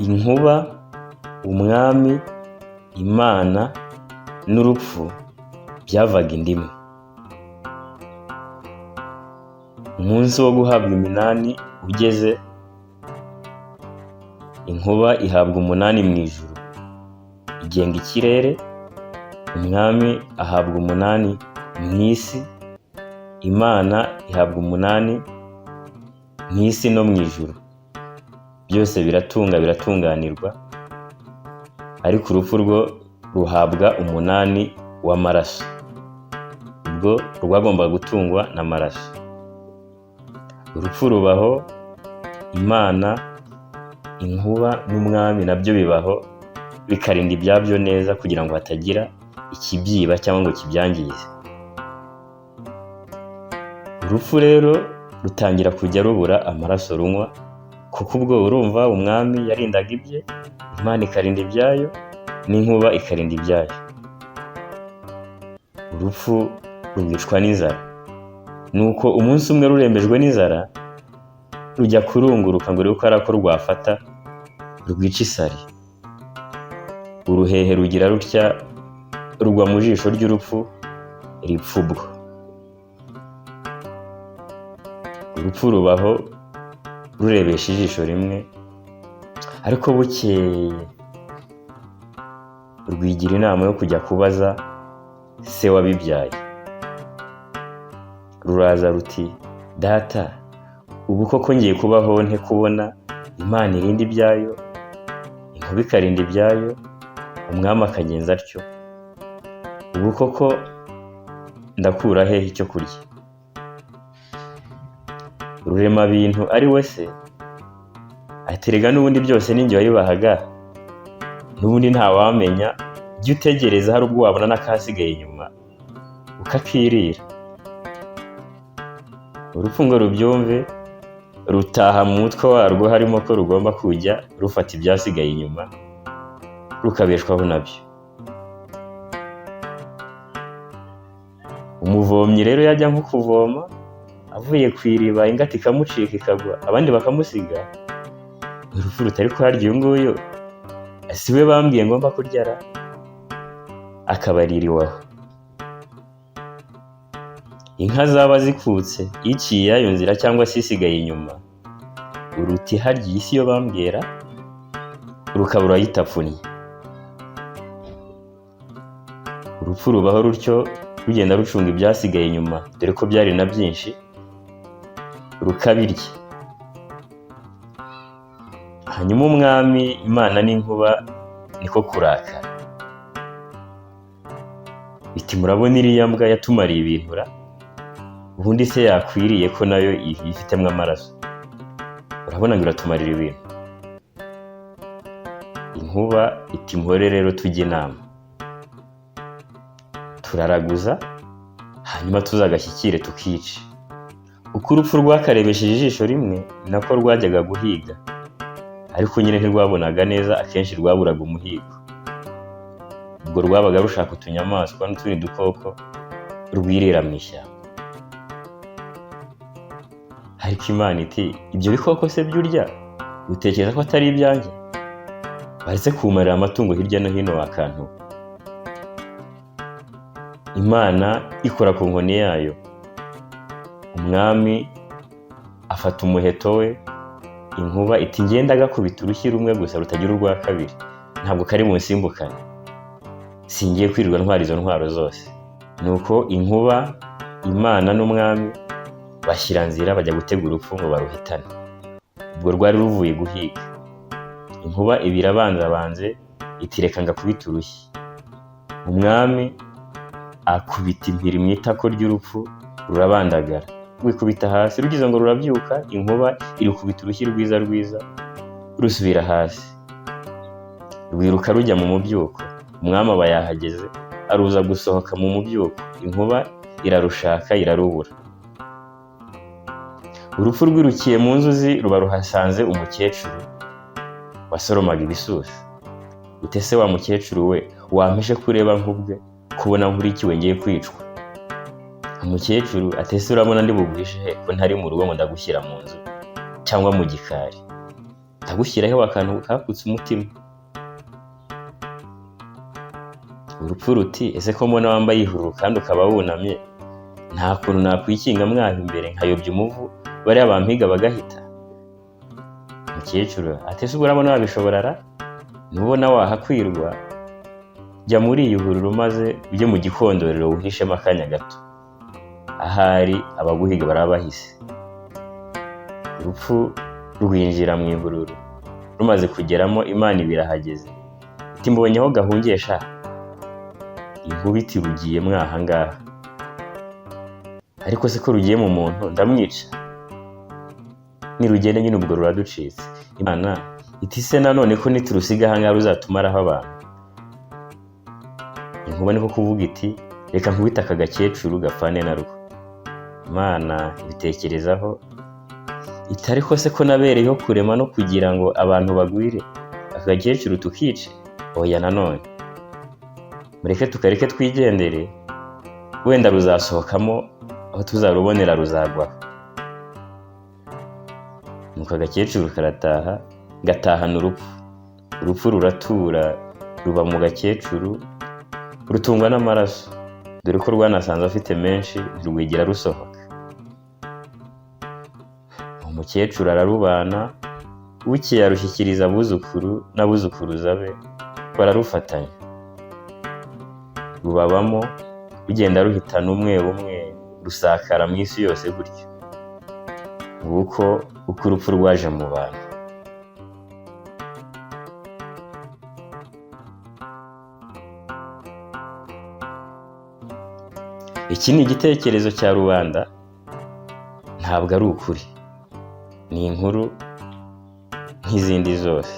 inkuba, umwami, Imana n'urupfu byavaga inda imwe. Umunsi wo guhabwa iminani ugeze, inkuba ihabwa umunani mu ijuru igenga ikirere, umwami ahabwa umunani mu isi, Imana ihabwa umunani mu isi no mu ijuru. Byose biratunganirwa, ariko urupfu rwo ruhabwa umunani w'amaraso. Ubwo rwagombaga gutungwa n'amaraso. Urupfu rubaho, Imana, inkuba n'umwami nabyo bibaho, bikarinda ibyabyo neza kugira ngo hatagira ikibyiba cyangwa ngo kibyangize. Urupfu rero rutangira kujya rubura amaraso runywa, kuko ubwo urumva umwami yarindaga ibye, Imana ikarinda ibyayo, n'inkuba ikarinda ibyayo. Urupfu rwicwa n'inzara. Nuko umunsi umwe rurembejwe n'inzara, rujya kurunguruka ngo rebe ko ari ko rwafata rwica isari. Uruhehe rugira rutya, rugwa mu jisho ry'urupfu, ripfa ubwo. Urupfu rubaho rurebesha ijisho rimwe, ariko bukeye rwigira inama yo kujya kubaza se wabibyaye. Ruraza ruti, data, ubu koko ngiye kubaho nte kubona Imana irinda ibyayo, inkuba ikarinda ibyayo, umwami akagenza atyo? Ubu koko ndakura hehe icyo kurya? Rurema bintu ari we se aterega n'ubundi byose ninjye wabibahaga, n'ubundi ntawamenya, jya utegereza hari ubwo wabona n'akasigaye inyuma ukakirira. Urupfu ngo rubyumve, rutaha mu mutwe warwo harimo ko rugomba kujya rufata ibyasigaye inyuma rukabeshwaho nabyo. Umuvomyi rero yajya nko kuvoma, avuye ku iriba ingata ikamucika ikagwa, abandi bakamusiga. Urupfu rutari ko harya uyu nguyu si we bambwiye ngomba kuryara, akabarira iwaho. Inka zaba zikutse iciye yayo nzira cyangwa se isigaye inyuma, uruti harya iyi si yo bambwira, rukabura yitapfunye. Urupfu rubaho rutyo, rugenda rucunga ibyasigaye inyuma, dore ko byari na byinshi, rukabirya. Hanyuma umwami, Imana n'inkuba niko kurakara, biti murabona iriya mbwa yatumariye ibintura, ubundi se yakwiriye ko nayo yifitemo amaraso? Urabona ngo iratumarira ibintu. Inkuba iti mpore rero tujye inama, turaraguza hanyuma tuzagashyikire tukice. Uko urupfu rwakarebesheje ijisho rimwe, nako rwajyaga guhiga, ariko nyine ntirwabonaga neza, akenshi rwaburaga umuhigo. Ubwo rwabaga rushaka utunyamaswa n'utundi dukoko rwirira mu ishyamba. Ariko Imana iti, ibyo bikoko se by'urya utekereza ko atari ibyanjye? Baretse kumarira amatungo hirya no hino wakantu. Imana ikora ku nkoni yayo. Umwami afata umuheto we, inkuba iti ngenda agakubita urushyi rumwe gusa rutagira urwa kabiri, ntabwo kari munsimbukane, singiye kwirirwa ntwara izo ntwaro zose. Nuko inkuba, Imana n'umwami bashyira nzira bajya gutega urupfu ngo baruhitane. Ubwo rwari ruvuye guhiga. Inkuba ibira banze iti reka ngakubita urushyi. Umwami akubita impiri mu itako ry'urupfu, rurabandagara. Rwikubita hasi, rugize ngo rurabyuka, inkuba irukubita urushyi rwiza rusubira hasi. Rwiruka rujya mu mubyuko. Umwami aba yahageze, aruza gusohoka mu mubyuko, inkuba irarushaka irarubura. Urupfu rwirukiye mu nzuzi, ruba ruhasanze umukecuru wasoromaga ibisusa. Utese wa mukecuru we, wampishe kureba nkubwe, kubona nkurikiwe ngiye kwicwa? Umukecuru atese urabona ndi buguhishe he ko ntari mu rugo ngo ndagushyira mu nzu cyangwa mu gikari? ndagushyiraho akantu kakutse umutima. Urupfu ruti ese ko mbona wambaye ihururu kandi ukaba wunamye, nta kuntu nakwikinga mwaha imbere nkayobya umuvu bariya bampiga bagahita? Umukecuru ati ese urabona wabishobora ra? Nubona wahakwirwa jya muri iyi hururu maze ujye mu gikondorero uhishemo akanya gato, ahari abaguhiga baraba bahise. Urupfu rwinjira mu ihururu, rumaze kugeramo Imana ibirahageze iti mbonye aho gahungesha, inkuba iti rugiye mwaha ngaha. Ariko se ko rugiye mu muntu ndamwica, nirugende nyine ubwo ruraducitse. Imana iti se nanone ko niturusiga aha ngaha ruzatumaraho abantu? Inkuba niko kuvuga iti reka nkubite aka gakecuru gapfane na rwo. Imana ibitekerezaho iti ariko se ko nabereyeho kurema no kugira ngo abantu bagwire, aka gakecuru tukice? Oya nanone mureke tukareke twigendere, wenda ruzasohokamo aho tuzarubonera ruzagwaho. Nuko agakecuru karataha, gatahana urupfu. Urupfu ruratura ruba mu gakecuru, rutungwa n'amaraso, dore ko rwanasanze afite menshi ntirwigira rusohoka. Umukecuru ararubana, bukeye arushyikiriza abuzukuru n'abuzukuruza be, bararufatanya. Rubabamo rugenda ruhitana umwe umwe, rusakara mu isi yose gutyo. Nguko uko urupfu rwaje mu bantu. Iki ni igitekerezo cya rubanda, ntabwo ari ukuri. Ni inkuru nk'izindi zose.